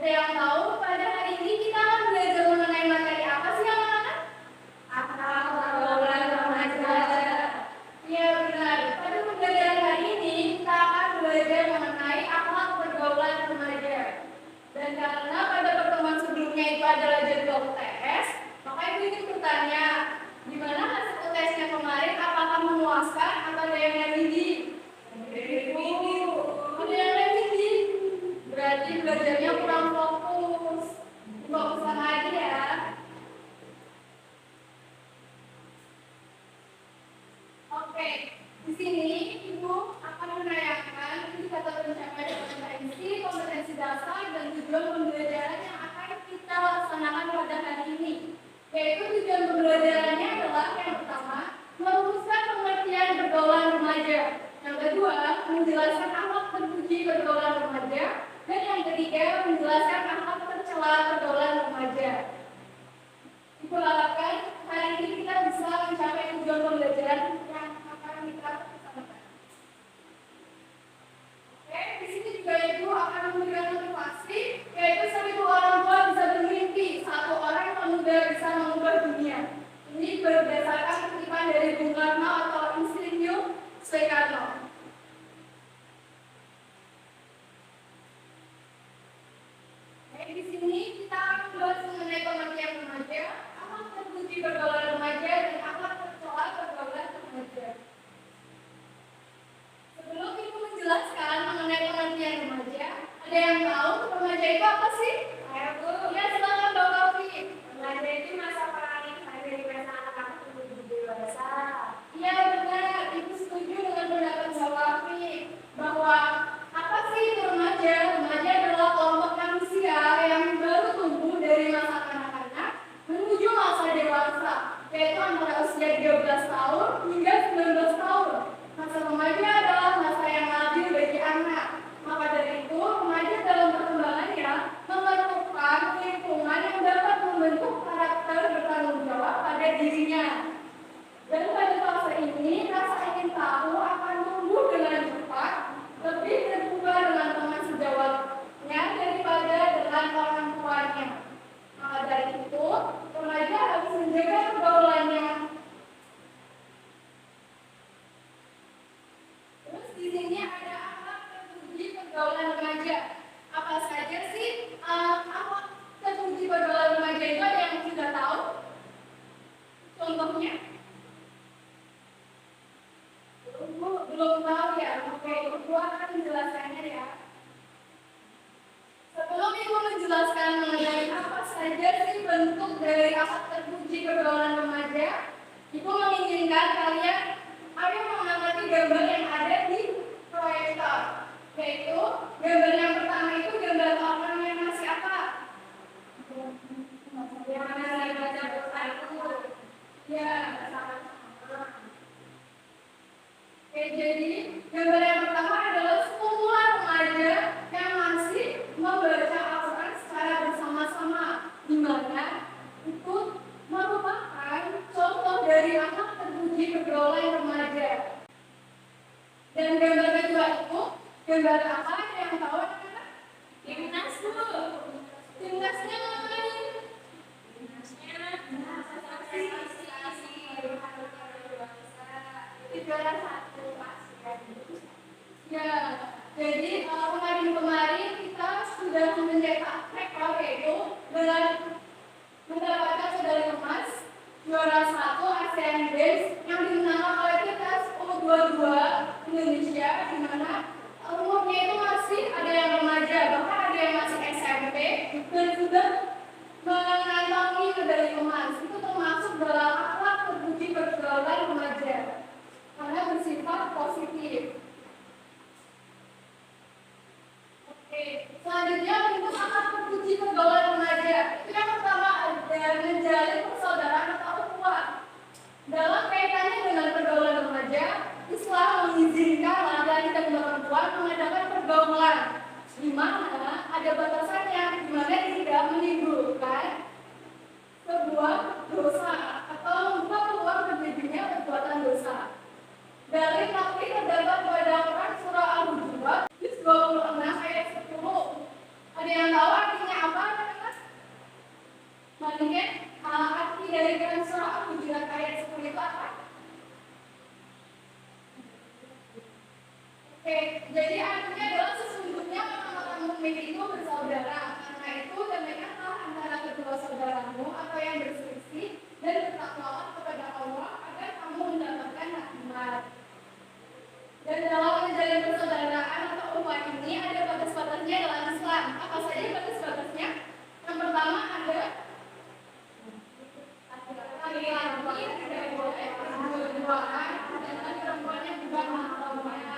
Ada yang tahu pada hari ini kita akan belajar mengenai materi apa sih anak-anak? Akhlak pergaulan remaja. Iya benar. Pada pembelajaran hari ini kita akan belajar mengenai akhlak pergaulan remaja. Dan karena pada pertemuan sebelumnya itu adalah jadwal UTS, maka ibu ingin bertanya, gimana hasil UTS-nya kemarin? Apakah memuaskan atau ada yang remedi? Ada yang remedi. Berarti belajarnya kurang fokus. Fokusan lagi ya. Oke, di sini ibu akan menanyakan indikator pencapaian kompetensi dasar dan tujuan pembelajaran yang akan kita laksanakan pada hari ini. Yaitu tujuan pembelajarannya adalah yang pertama, merumuskan pengertian pergaulan remaja. Yang kedua, menjelaskan akhlak terpuji pergaulan remaja. Dan yang ketiga, menjelaskan akhlak tercela pergaulan remaja. Ibu harapkan hari ini kita bisa mencapai tujuan pembelajaran yang akan kita laksanakan. Oke, di sini juga ibu akan memberikan motivasi, yaitu 1000 orang tua bisa bermimpi, 1 orang pemuda bisa mengubah dunia. Ini berdasarkan kutipan dari Bung Karno atau Insinyur Soekarno. Di sini kita akan membahas mengenai pengertian remaja, akhlak terpuji pergaulan remaja, dan akhlak tercela pergaulan remaja. Sebelum ibu menjelaskan mengenai pengertian remaja, ada yang tahu remaja itu apa sih? Ayo Bu. Ya silakan Mbak Kavi. Remaja itu masa paling dari masa anak-anak menuju dewasa. Iya benar, ibu setuju dengan pendapat Mbak Kavi bahwa apa sih itu remaja? Remaja adalah kelompok manusia yang baru tumbuh dari masa kanak-kanak menuju masa dewasa, yaitu antara usia 13 tahun hingga 19 tahun. Masa remaja adalah masa yang labil bagi anak. Maka dari itu, remaja dalam perkembangannya memerlukan lingkungan yang dapat membentuk karakter bertanggung jawab pada dirinya. Dan pada fase ini, rasa ingin tahu akan tumbuh dengan cepat, lebih terbuka dengan teman sejawatnya daripada dengan orang tuanya. Maka dari itu, remaja harus menjaga pergaulannya. Terus di sini ada akhlak terpuji pergaulan remaja. Apa saja sih akhlak terpuji pergaulan remaja itu? Ada yang sudah tahu? Contohnya? Belum tahu ya? Oke, ibu akan menjelaskannya ya. Sebelum ibu menjelaskan mengenai apa saja sih bentuk dari akhlak terpuji pergaulan remaja, ibu menginginkan kalian ayo mengamati gambar yang ada di proyektor. Yaitu gambar yang pertama itu gambar orang yang masih apa? Yang masih baca buku. Ya, sama-sama. Oke, jadi gambar yang pertama adalah sekumpulan remaja yang masih membaca Al-Quran secara bersama-sama, di mana itu merupakan contoh dari akhlak terpuji pergaulan remaja. Dan gambar kedua itu gambar apa yang tahu? Timnas dulu. Timnasnya ngapain? Timnasnya juara 1 ya. Jadi kemarin kita sudah mencetak rekor, yaitu dengan mendapatkan medali emas juara 1 ASEAN Games yang dimenangkan oleh timnas U22 Indonesia, di mana umurnya itu masih ada yang remaja, bahkan ada yang masih SMP dan sudah mengantongi medali emas. Itu termasuk dalam akhlak terpuji pergaulan remaja karena bersifat positif. Oke, selanjutnya untuk akhlak terpuji pergaulan remaja. Itu yang pertama ada menjalin persaudaraan atau ukhuwah. Dalam kaitannya dengan pergaulan remaja, Islam mengizinkan laki-laki dan perempuan mengadakan pergaulan, di mana ada batasannya, di mana tidak menimbulkan Oke, jadi artinya adalah sesungguhnya orang-orang mukmin itu bersaudara. Karena itu damaikanlah antara kedua saudaramu atau yang berselisih dan bertakwalah kepada Allah agar kamu mendapatkan rahmat. Dan dalam menjalin persaudaraan atau ukhuwah ini ada batas-batasnya dalam Islam. Apa saja batas-batasnya? Yang pertama ada laki-laki tidak boleh berdua-duaan dan perempuannya juga mahramnya.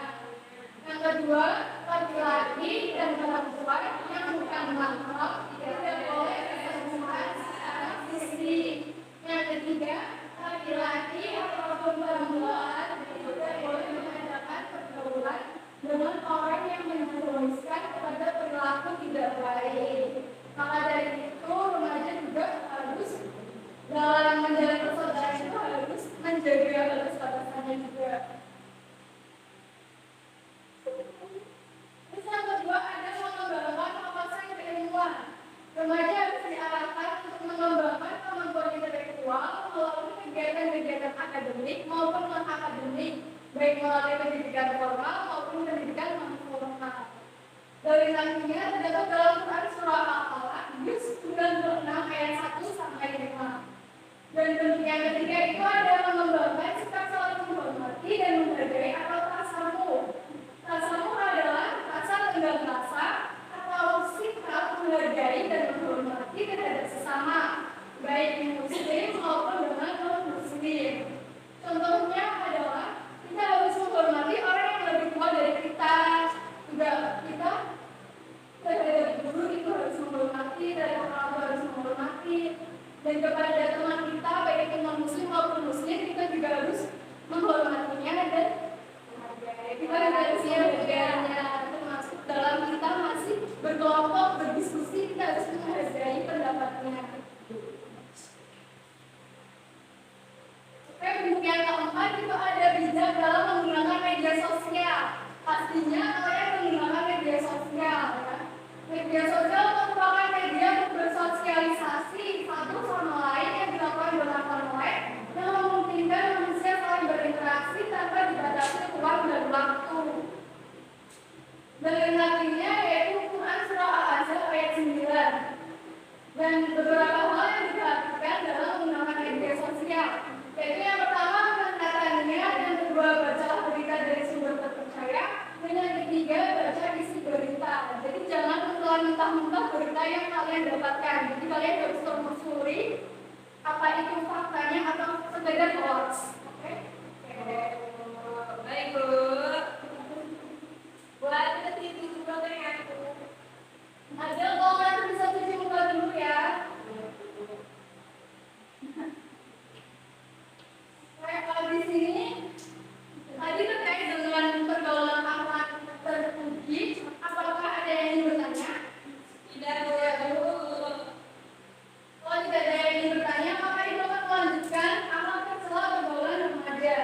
Yang kedua, laki-laki dan perempuan yang bukan mahram tidak boleh berhubungan secara fisik. Yang ketiga, laki-laki ataupun perempuan tidak boleh mengadakan pergaulan dengan orang yang menjerumuskan kepada perilaku tidak baik. Maka dari itu remaja juga harus dalam menjalin persaudaraan itu harus menjaga batas-batasannya juga. Terus yang kedua ada mengembangkan wawasan keilmuan. Remaja harus diarahkan untuk mengembangkan kemampuan intelektual melalui kegiatan-kegiatan akademik maupun non-akademik, baik melalui pendidikan formal maupun pendidikan non-formal. Dari nantinya terdapat dalam Quran surah Al-Alaq juz 96 ayat 1 sampai 5. Dan bentuk yang ketiga itu ada mengembangkan sikap saling menghormati dan menghargai atau tasamuh. Tasamuh adalah rasa tenggang rasa atau sikap menghargai dan menghormati terhadap sesama, baik muslim maupun dengan non-muslim. Contohnya adalah kita harus menghormati orang yang lebih tua dari kita. Juga kita terhadap guru itu harus menghormati, terhadap orang tua harus menghormati. Dan kepada teman kita, baik itu non-muslim maupun muslim, kita juga harus menghormatinya dan kita harus menghargainya. Termasuk dalam kita masih berkelompok, berdiskusi, kita harus menghargai pendapatnya. Oke, bentuk yang keempat itu ada bijak dalam menggunakan media sosial. Pastinya kalian menggunakan media sosial, ya. Media sosial merupakan media untuk bersosialisasi satu sama lain yang dilakukan dengan orang lain yang memungkinkan manusia saling berinteraksi tanpa dibatasi ruang dan waktu. Dan artinya yaitu Quran surah Al-Ahzab ayat 9. Dan beberapa hal yang diperhatikan dalam menggunakan media sosial, yaitu yang pertama penegakannya, yang kedua bacalah berita dari sumber terpercaya, dan yang ketiga baca isi berita. Jadi jangan menelan mentah-mentah berita yang kalian dapatkan. Jadi kalian harus telusuri apa itu faktanya atau sekedar hoax. Oke? Baik Bu. Buat kita cuci muka ya. Ada kalau kalian bisa cuci muka dulu ya. Kayak kalau di sini tadi terkait dengan pergaulan akhlak terpuji, apakah ada yang ingin bertanya? Tidak Bu. Kalau tidak ada yang ingin bertanya, maka itu akan melanjutkan akhlak tercela pergaulan remaja.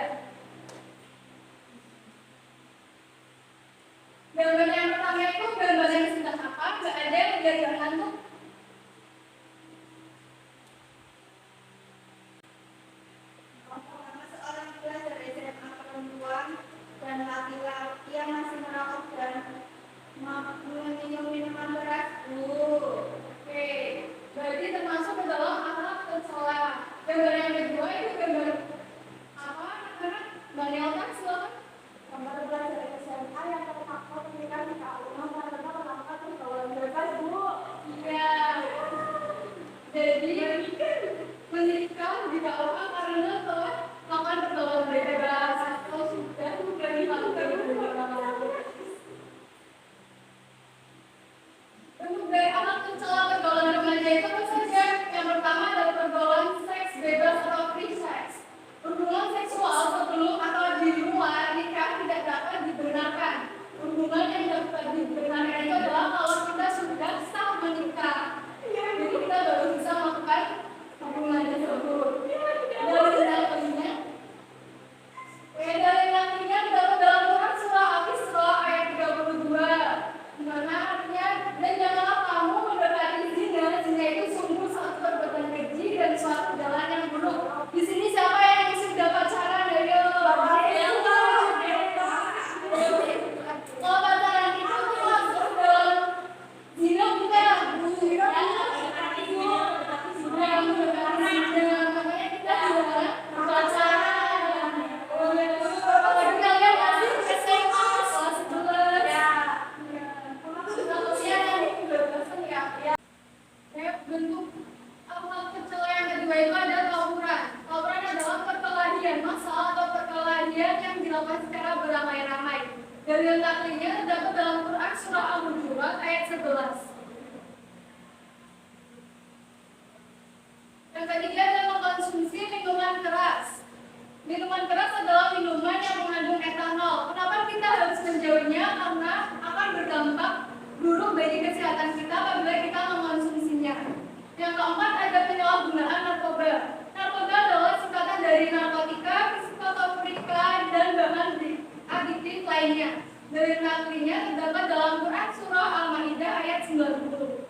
Gambar yang pertama itu gambar yang sedang apa? Nggak ada yang udah ngantuk. Seorang pelajar SMA perempuan dan laki-laki yang masih merokok dan minum minuman keras. Oke, berarti termasuk ke dalam akhlak tercela. Gambar yang kedua itu gambar apa? Mbak Nelta silakan. Gambar pelajar SMA yang terpaksa memberikan keamanan karena melakukan pergaulan bebas, Bu. Iya. Jadi menikah tidak apa karena telah melakukan pergaulan bebas atau sudah berani melakukan pergaulan. Bentuk dari akhlak tercela pergaulan remaja itu apa saja? Yang pertama adalah pergaulan seks bebas atau free sex. Hubungan seksual sebelum atau di luar nikah tidak dapat dibenarkan. Hubungan yang dapat dibenarkan itu adalah kalau kita sudah sah menikah. Jadi kita baru bisa melakukan hubungan tersebut. Dari nantinya, dari nantinya dalam Quran surah Al-Isra ayat 32, dimana artinya dan janganlah kamu mendekati zina. Zina itu sungguh suatu perbuatan keji dan suatu jalan yang buruk. Di sini siapa yang sudah pacaran? Ayo. Dalil naklinya terdapat dalam Quran surah Al-Hujurat ayat 11. Yang ketiga adalah mengkonsumsi minuman keras. Minuman keras adalah minuman yang mengandung etanol. Kenapa kita harus menjauhinya? Karena akan berdampak buruk bagi kesehatan kita apabila kita mengkonsumsinya. Yang keempat ada penyalahgunaan narkoba. Narkoba adalah singkatan dari narkotika, psikotropa, dan bahan adiktif lainnya. Dalil naklinya terdapat dalam Quran surah Al-Maidah ayat 90.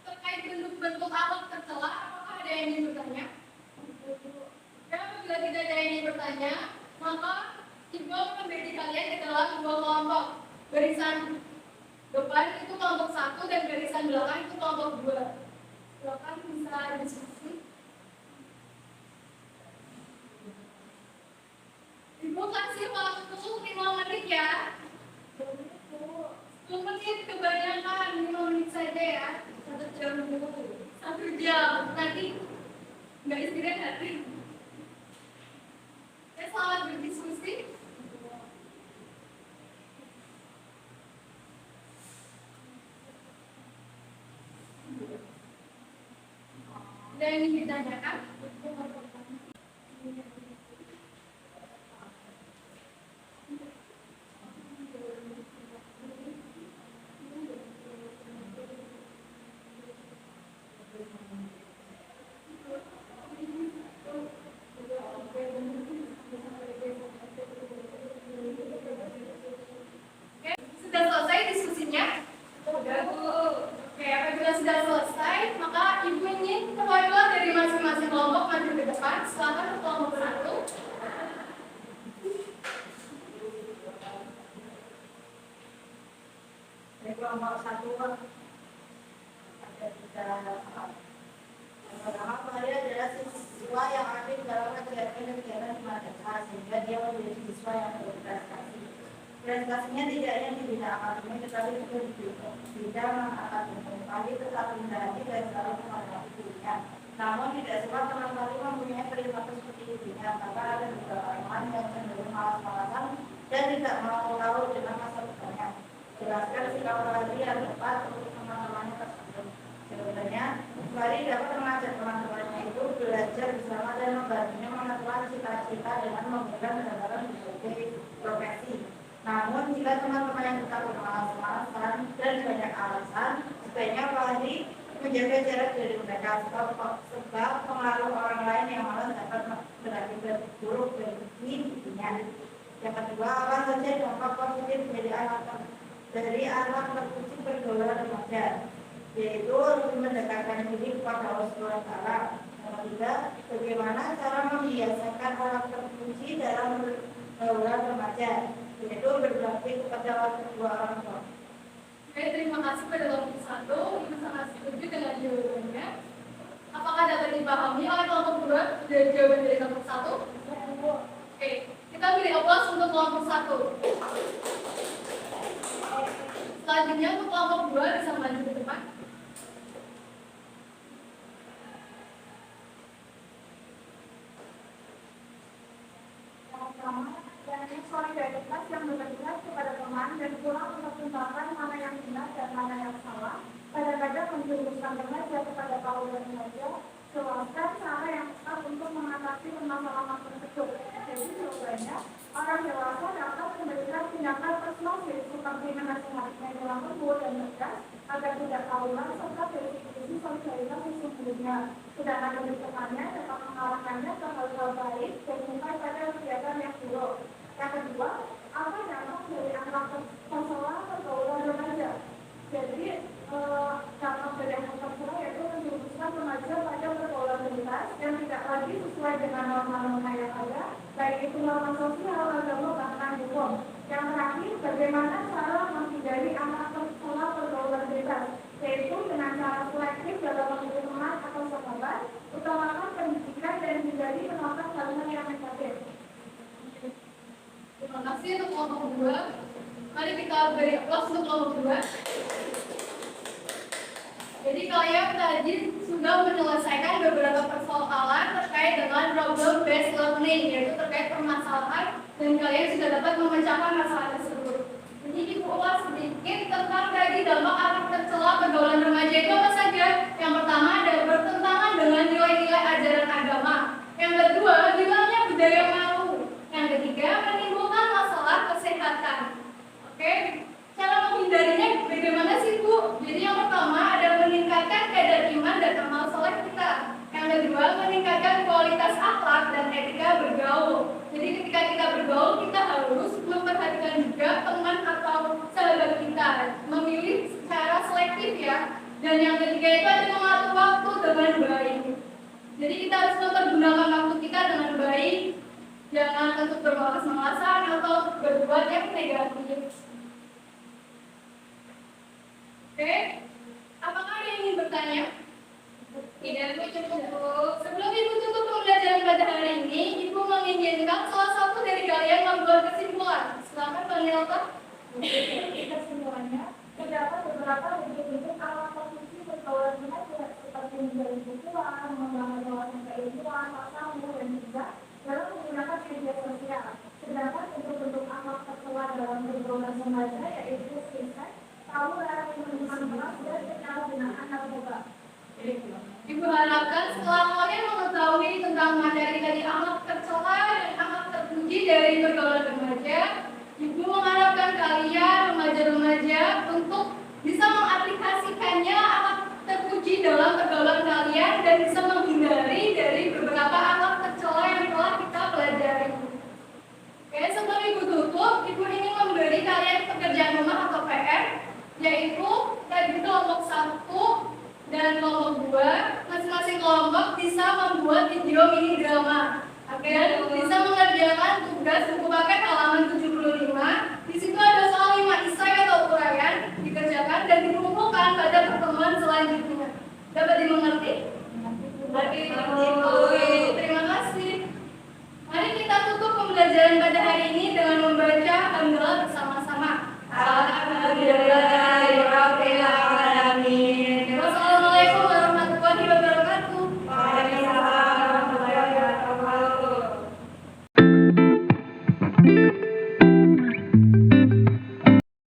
Terkait bentuk-bentuk akhlak tercela, apakah ada yang ingin bertanya? Ya, apabila tidak ada yang ingin bertanya, maka ibu memberi kalian ke dalam dua kelompok. Barisan depan itu kelompok 1 dan barisan belakang itu kelompok 2. Silakan bisa diskusi. Ibu kasih waktu 5 menit ya. 10 menit kebanyakan, 5 menit saja ya. 1 jam dulu. 1 jam. Nanti nggak istirahat. Ya, selamat berdiskusi. Ada yang ingin ditanyakan? Sudah selesai diskusinya? Sudah, Bu. Oke, apabila sudah selesai, maka Ibu ingin perwakilan dari masing-masing kelompok maju ke depan. Silakan ke kelompok 1. Kelompok 1 ada pertama kali adalah siswa yang aktif dalam kegiatan madrasah sehingga dia menjadi siswa yang berprestasi. Prestasinya tidak hanya di bidang akademik tetapi juga di bidang akademik. Kali tetap mendaki dan selalu menghadapi dirinya. Namun tidak semua teman kali mempunyai perilaku seperti dirinya karena ada beberapa teman yang cenderung malas-malasan dan tidak mau tahu dengan masa depannya. Jelaskan sikap kali yang tepat untuk teman-temannya tersebut. Sebenarnya, Kali dapat mengajak teman-temannya itu belajar bersama dan membantunya menentukan cita-cita dengan memberikan gambaran berbagai profesi. Namun, jika teman-teman yang tetap bermalas-malasan dan banyak alasan, sebaiknya Kali menjaga jarak dari mereka sebab pengaruh orang lain yang malas dapat berakibat buruk bagi dirinya. Yang kedua, apa saja dampak positif dari anak terkunci pergaulan remaja, yaitu lebih mendekatkan diri kepada Allah SWT. Yang ketiga, bagaimana cara membiasakan anak terkunci dalam pergaulan remaja, yaitu berbakti kepada kedua orang tua. Oke, terima kasih pada kelompok 1. Ibu sangat setuju dengan jawabannya. Apakah dapat dipahami oleh kelompok 2 dari jawaban dari kelompok 1? Oke, kita beri aplaus untuk kelompok 1. Selanjutnya untuk kelompok 2 bisa maju ke depan. Yang pertama, yakni solidaritas yang berlebihan kepada teman dan kurang mempertimbangkan mana yang benar dan mana yang salah. Kadang-kadang menjuruskan remaja kepada kaum remaja, jelaskan cara yang tepat untuk mengatasi permasalahan tersebut. Jadi jawabannya, orang dewasa dapat memberikan tindakan persuasif seperti menasihati dengan lembut dan tegas agar tidak tawuran serta verifikasi solidaritas sesungguhnya. Sedangkan lebih tepatnya dapat mengarahkannya ke hal-hal baik dan bukan pada kegiatan yang buruk. Yang kedua, apa dampak dari anak persoalan pergaulan remaja? Jadi dampak dari anak persoalan yaitu menjuruskan remaja pada pergaulan bebas yang tidak lagi sesuai dengan norma-norma yang ada, baik itu norma sosial, agama, bahkan hukum. Yang terakhir, bagaimana cara menghindari anak persoalan pergaulan bebas, yaitu dengan cara selektif dalam memilih teman atau sahabat, utamakan pendidikan dan hindari melakukan hal-hal yang negatif. Terima kasih untuk kelompok 2. Mari kita beri aplaus untuk kelompok 2. Jadi kalian tadi sudah menyelesaikan beberapa persoalan terkait dengan problem based learning, yaitu terkait permasalahan, dan kalian sudah dapat memecahkan masalah tersebut. Jadi ibu ulas sedikit tentang tadi dampak akhlak tercela pergaulan remaja itu apa saja. Yang pertama ada bertentangan dengan nilai-nilai ajaran agama. Yang kedua, hilangnya budaya malu. Yang ketiga, menimbulkan masalah kesehatan. Oke, cara menghindarinya bagaimana sih Bu? Jadi yang pertama ada meningkatkan kadar iman dan amal soleh kita. Yang kedua, meningkatkan kualitas akhlak dan etika bergaul. Jadi ketika kita bergaul, kita harus memperhatikan juga teman atau sahabat kita, memilih secara selektif ya. Dan yang ketiga itu ada mengatur waktu dengan baik. Jadi kita harus mempergunakan waktu kita dengan baik, jangan untuk bermalas-malasan atau berbuat yang negatif. Oke, apakah ada yang ingin bertanya? Tidak, Bu, cukup Bu. Sebelum Ibu tutup pembelajaran pada hari ini, Ibu menginginkan salah satu dari kalian membuat kesimpulan. Silakan Mbak Nelta. Kesimpulannya, terdapat beberapa bentuk-bentuk awal posisi pergaulan remaja seperti menjadi pukulan, membangun wawasan keilmuan, pasamu, dan juga dalam menggunakan media sosial. Sedangkan bentuk-bentuk akhlak tercela dalam pergaulan remaja yaitu seks, tawuran, minuman keras, dan penyalahgunaan narkoba. Ibu harapkan setelah kalian mengetahui tentang materi dari akhlak tercela dan akhlak terpuji dari pergaulan remaja, Ibu mengharapkan kalian remaja-remaja untuk bisa mengaplikasikannya akhlak terpuji dalam pergaulan kalian dan bisa menghindari dari beberapa akhlak tercela yang telah kita pelajari. Oke, sebelum Ibu tutup, Ibu ingin memberi kalian pekerjaan rumah atau PR, yaitu tadi kelompok 1 dan kelompok 2, masing-masing kelompok bisa membuat video mini drama. Oke, bisa mengerjakan tugas buku paket halaman 75. Di situ ada soal 5 esai atau uraian dikerjakan dan dikumpulkan pada pertemuan selanjutnya. Dapat dimengerti? Terima kasih. Mari kita tutup pembelajaran pada hari ini